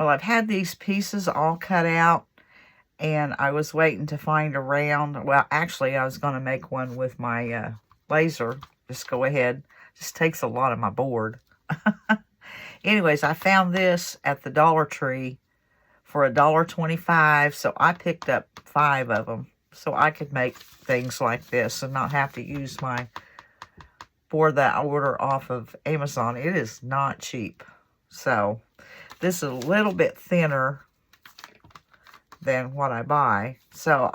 Well, I've had these pieces all cut out, and I was waiting to find a round. Well, actually, I was going to make one with my laser. Just go ahead. Just takes a lot of my board. Anyways, I found this at the Dollar Tree for $1.25, so I picked up 5 of them so I could make things like this and not have to use my board that I order off of Amazon. It is not cheap. So this is a little bit thinner than what I buy. So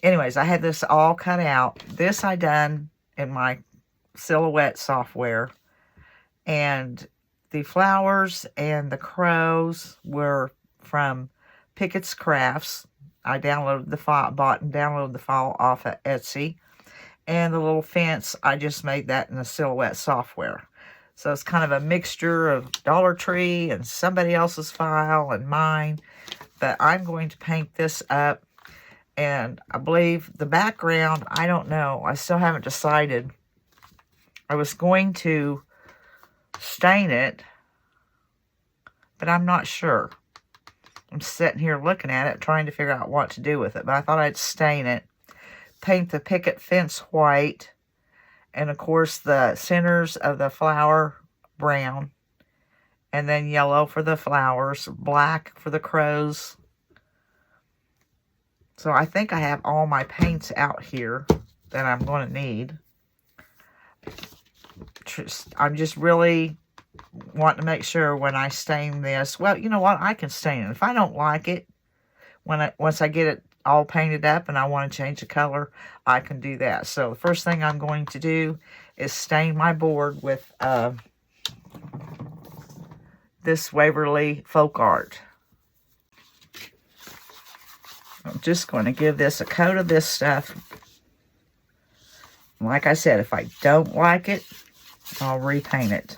anyways, I had this all cut out. This I done in my Silhouette software, and the flowers and the crows were from Pickett's Crafts. I downloaded the file, bought and downloaded the file off of Etsy. And the little fence, I just made that in the Silhouette software. So it's kind of a mixture of Dollar Tree and somebody else's file and mine. But I'm going to paint this up. And I believe the background, I don't know. I still haven't decided. I was going to stain it, but I'm not sure. I'm sitting here looking at it, trying to figure out what to do with it. But I thought I'd stain it, paint the picket fence white, and of course the centers of the flower brown, and then yellow for the flowers, black for the crows. So I think I have all my paints out here that I'm going to need. I'm just really wanting to make sure when I stain this, well, you know what, I can stain it. If I don't like it, once I get it all painted up and I want to change the color, I can do that. So the first thing I'm going to do is stain my board with this Waverly Folk Art. I'm just going to give this a coat of this stuff. Like I said, if I don't like it, I'll repaint it.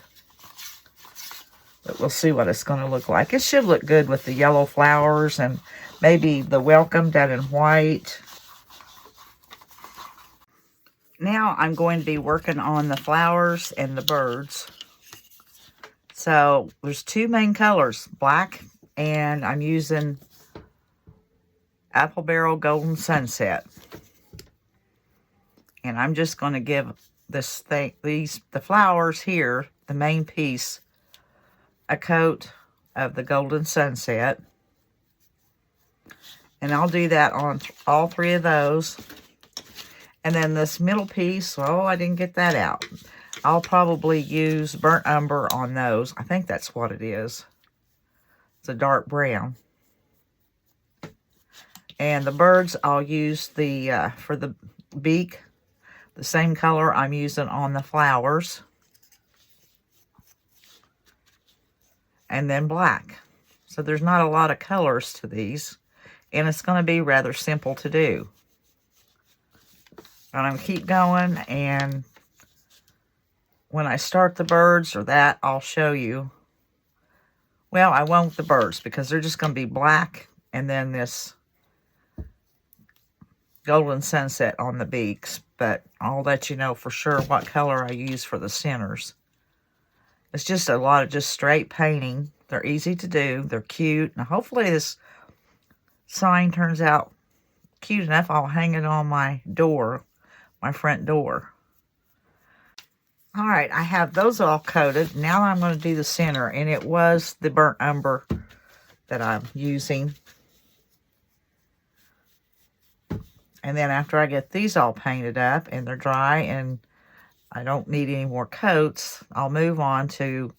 But we'll see what it's going to look like. It should look good with the yellow flowers and maybe the welcome done in white. Now I'm going to be working on the flowers and the birds. So there's 2 main colors, black, and I'm using Apple Barrel Golden Sunset. And I'm just going to give the flowers here, the main piece, a coat of the Golden Sunset. And I'll do that on all 3 of those. And then this middle piece, well, I didn't get that out. I'll probably use burnt umber on those. I think that's what it is. It's a dark brown. And the birds, I'll use the for the beak, the same color I'm using on the flowers. And then black. So there's not a lot of colors to these. And it's going to be rather simple to do. And I'm going to keep going, and when I start the birds or that, I'll show you. Well, I won't the birds because they're just going to be black and then this Golden Sunset on the beaks. But I'll let you know for sure what color I use for the centers. It's just a lot of just straight painting. They're easy to do. They're cute. Now, hopefully this sign turns out cute enough. I'll hang it on my door, my front door. All right, I have those all coated. Now I'm going to do the center, and it was the burnt umber that I'm using. And then after I get these all painted up and they're dry and I don't need any more coats, I'll move on to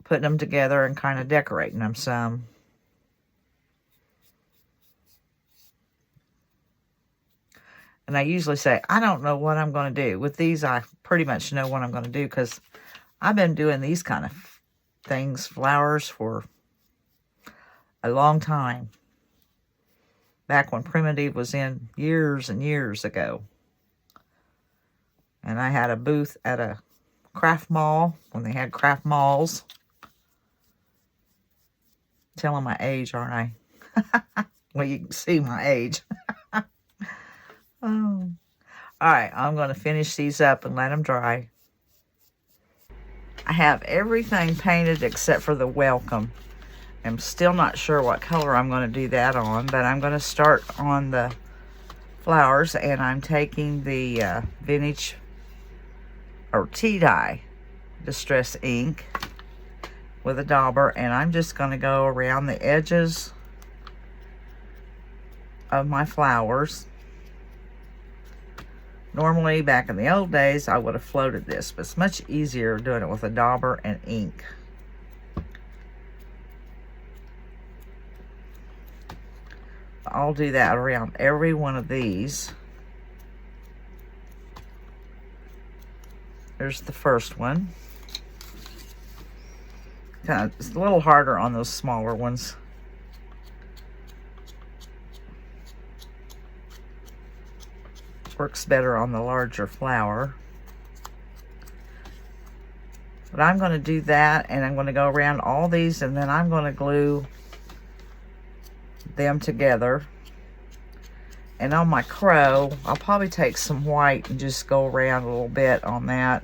putting them together and kind of decorating them some. And I usually say, I don't know what I'm going to do. With these, I pretty much know what I'm going to do because I've been doing these kind of things, flowers, for a long time. Back when Primitive was in years and years ago. And I had a booth at a craft mall when they had craft malls. Telling my age, aren't I? Well, you can see my age. Oh. Alright, I'm going to finish these up and let them dry. I have everything painted except for the welcome. I'm still not sure what color I'm going to do that on, but I'm going to start on the flowers, and I'm taking the vintage or tea dye distress ink with a dauber, and I'm just going to go around the edges of my flowers. Normally, back in the old days, I would have floated this, but it's much easier doing it with a dauber and ink. I'll do that around every one of these. There's the first one. It's a little harder on those smaller ones. Works better on the larger flower. But I'm going to do that, and I'm going to go around all these, and then I'm going to glue them together. And on my crow, I'll probably take some white and just go around a little bit on that.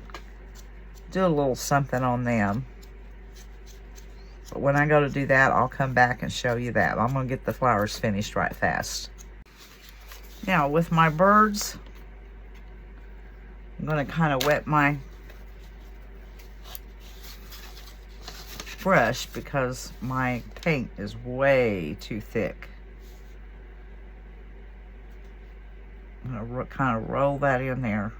Do a little something on them. But when I go to do that, I'll come back and show you that. I'm going to get the flowers finished right fast. Now, with my birds, I'm going to kind of wet my brush because my paint is way too thick. I'm going to kind of roll that in there.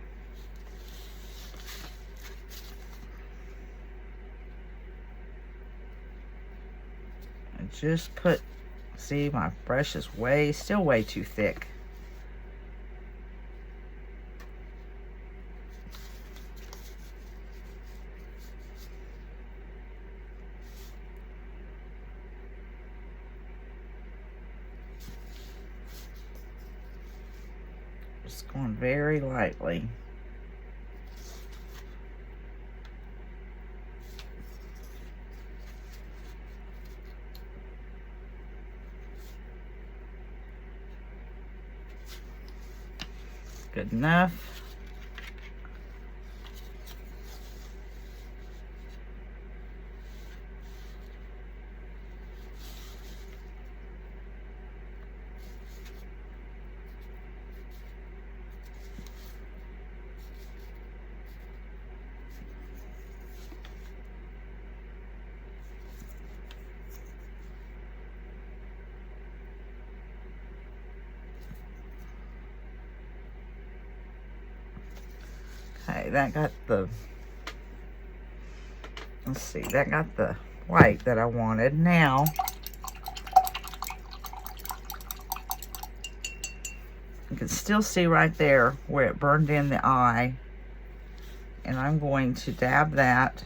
And just put, see, my brush is still way too thick. Just going very lightly. Good enough. Okay, that got the, let's see, that got the white that I wanted. Now, you can still see right there where it burned in the eye. And I'm going to dab that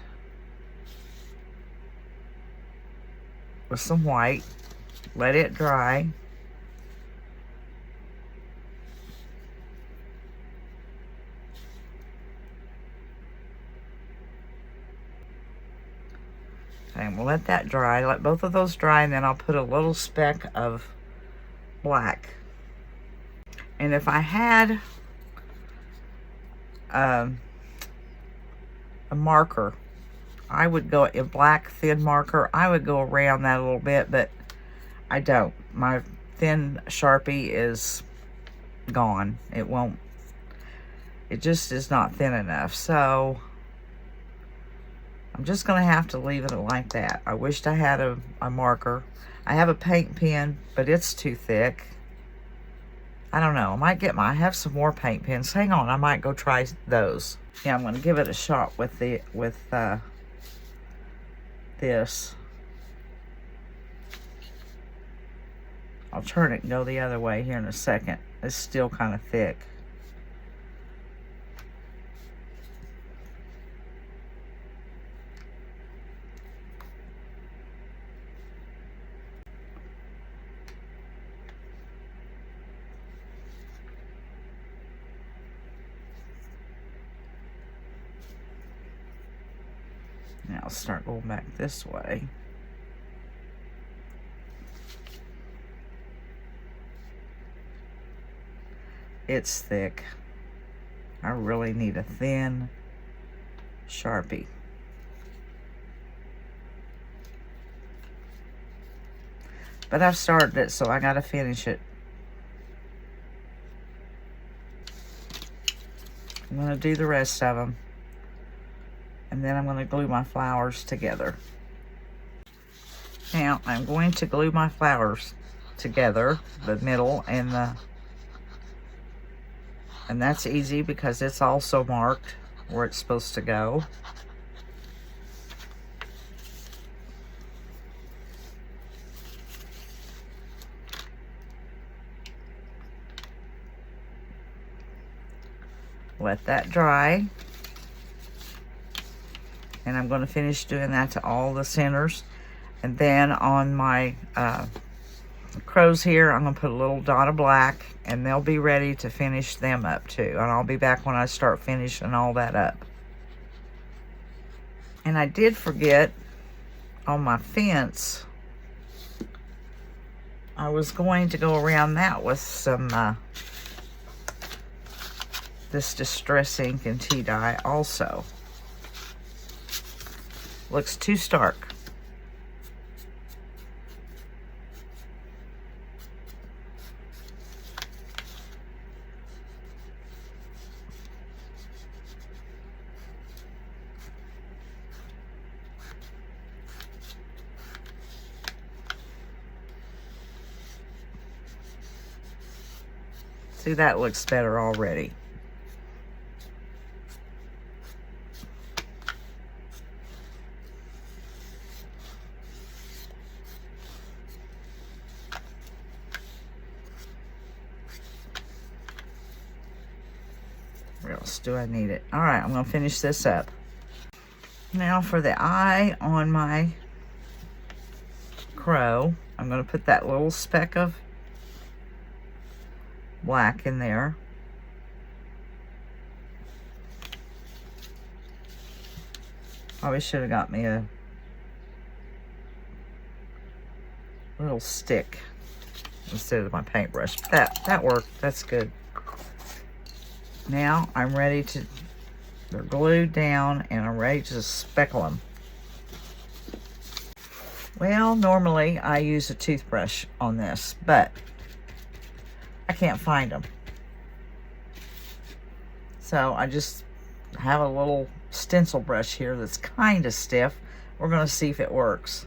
with some white, let it dry. Okay, we'll let that dry, let both of those dry, and then I'll put a little speck of black. And if I had a marker, I would go, a black thin marker, I would go around that a little bit, but I don't. My thin Sharpie is gone. It won't, it just is not thin enough. So I'm just going to have to leave it like that. I wished I had a marker. I have a paint pen, but it's too thick. I don't know. I have some more paint pens. Hang on, I might go try those. Yeah, I'm going to give it a shot with this. I'll turn it and go the other way here in a second. It's still kind of thick. Now I'll start going back this way. It's thick. I really need a thin Sharpie. But I've started it, so I gotta finish it. I'm gonna do the rest of them. And then I'm gonna glue my flowers together. Now, I'm going to glue my flowers together, the middle and that's easy because it's also marked where it's supposed to go. Let that dry. And I'm going to finish doing that to all the centers. And then on my crows here, I'm going to put a little dot of black, and they'll be ready to finish them up too. And I'll be back when I start finishing all that up. And I did forget on my fence, I was going to go around that with some this Distress ink and tea dye also. Looks too stark. See, that looks better already. Where else do I need it? All right, I'm gonna finish this up. Now for the eye on my crow, I'm gonna put that little speck of black in there. Probably should have got me a little stick instead of my paintbrush. That worked. That's good. Now I'm ready to, they're glued down and I'm ready to speckle them. Well, normally I use a toothbrush on this, but I can't find them. So I just have a little stencil brush here that's kind of stiff. We're going to see if it works.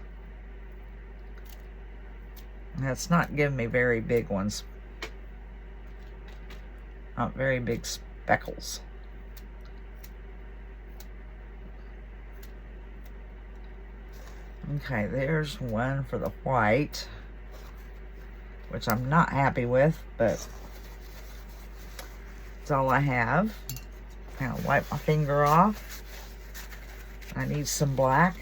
That's not giving me very big ones. Not very big speckles. Okay, there's one for the white, which I'm not happy with, but it's all I have. Now wipe my finger off. I need some black.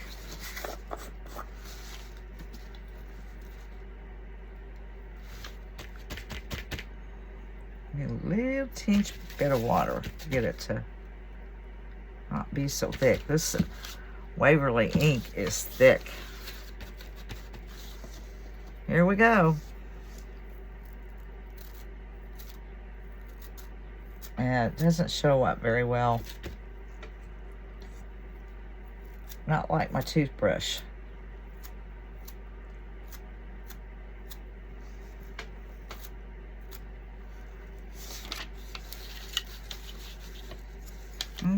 A little tinge bit of water to get it to not be so thick. This Waverly ink is thick. Here we go. And it doesn't show up very well. Not like my toothbrush.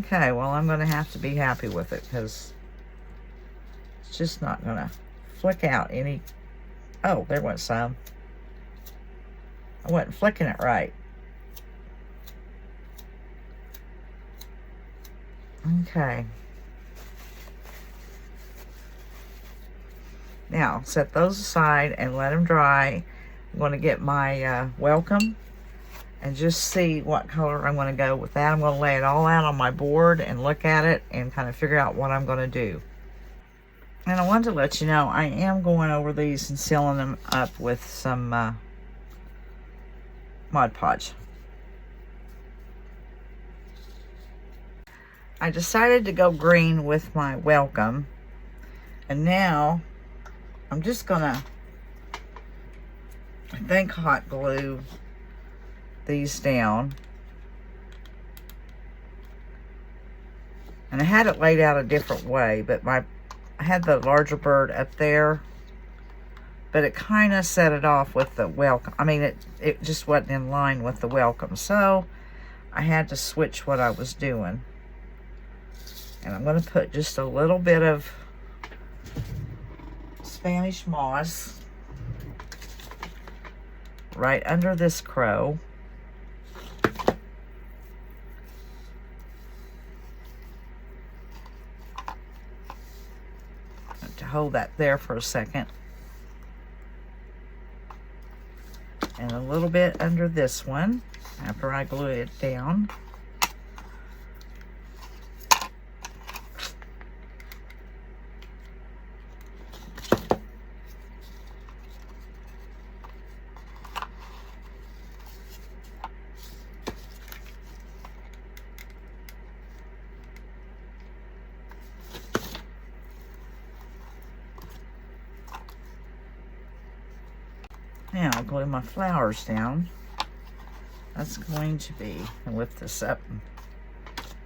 Okay, well, I'm going to have to be happy with it because it's just not going to flick out any. Oh, there went some. I wasn't flicking it right. Okay. Now, set those aside and let them dry. I'm going to get my welcome and just see what color I'm going to go with that. I'm going to lay it all out on my board and look at it and kind of figure out what I'm going to do. And I wanted to let you know, I am going over these and sealing them up with some Mod Podge. I decided to go green with my welcome. And now I'm just going to, I think, hot glue these down. And I had it laid out a different way, but I had the larger bird up there but it kind of set it off with the welcome. I mean, it just wasn't in line with the welcome. So I had to switch what I was doing. And I'm going to put just a little bit of Spanish moss right under this crow. To hold that there for a second. And a little bit under this one after I glue it down. Now I'll glue my flowers down. That's going to be, and lift this up and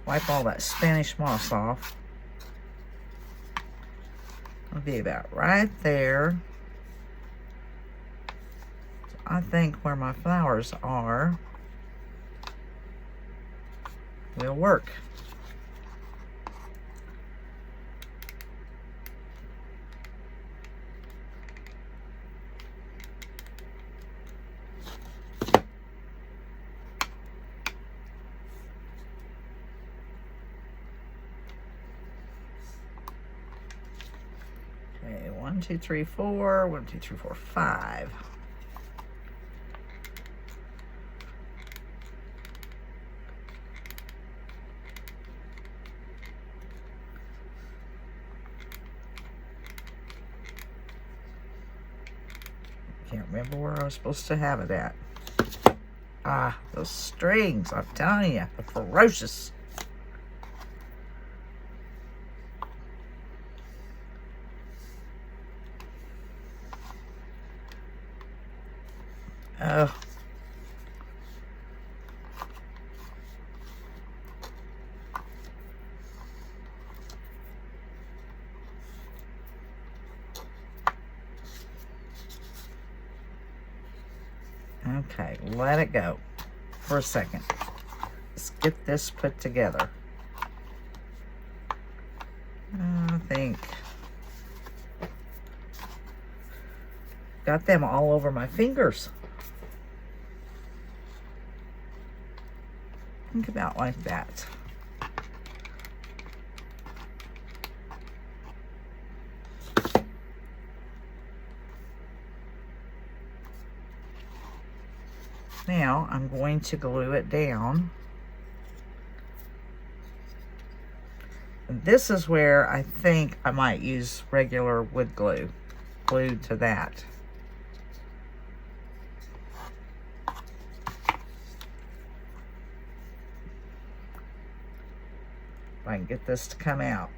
wipe all that Spanish moss off. It'll be about right there. So I think where my flowers are will work. Okay, 1, 2, 3, 4. 1, 2, 3, 4, 5. Can't remember where I was supposed to have it at. Ah, those strings, I'm telling you, they're ferocious. Oh. Okay, let it go for a second. Let's get this put together. I think got them all over my fingers. Think about like that. Now I'm going to glue it down. And this is where I think I might use regular wood glue glued to that. If I can get this to come out.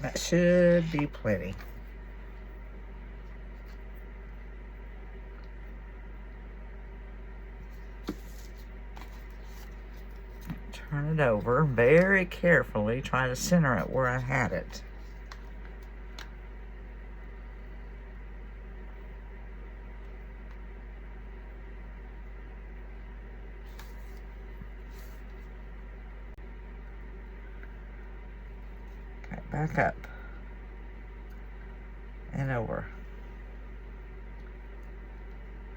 That should be plenty. Turn it over very carefully. Try to center it where I had it. Back up and over.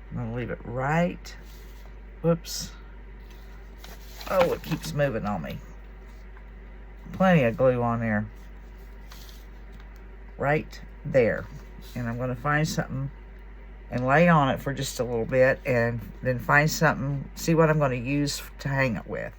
I'm going to leave it right. Whoops. Oh, it keeps moving on me. Plenty of glue on there. Right there. And I'm going to find something and lay on it for just a little bit and then find something, see what I'm going to use to hang it with.